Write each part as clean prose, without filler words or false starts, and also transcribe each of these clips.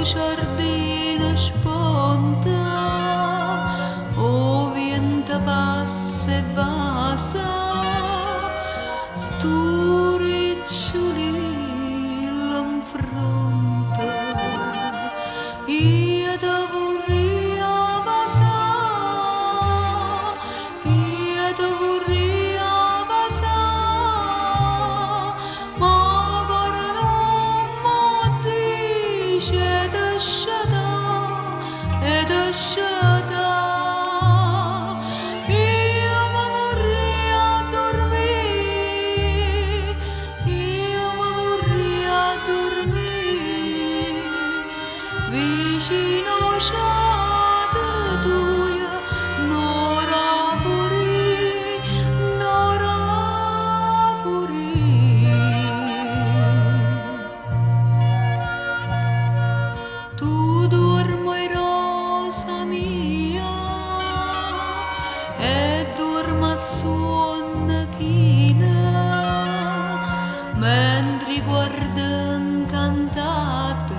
giardino sponta, o vento passa e vasa, stu ricciolino in fronte, io te vorrei abbassare, io te vorrei abbassare, ma ancora non mi dice lasciata e lasciata. Io mi vorrei addormire, io mi vorrei addormire, vicino c'è tua, nora pure. Tu dormi rosa mia e dormi a sonno china, mentre guardo incantate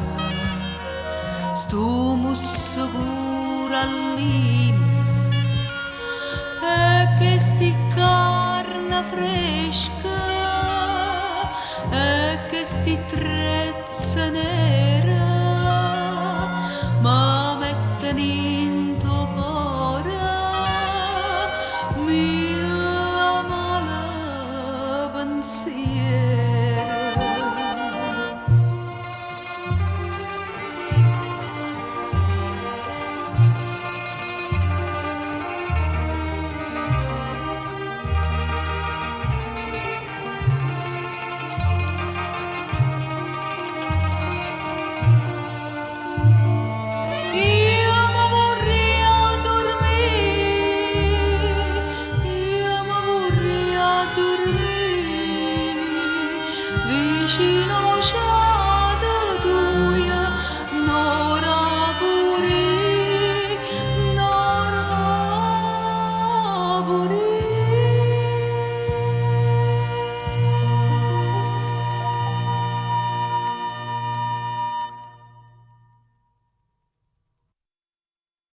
sto musso corallino e che sti carne fresca e che sti trezze nere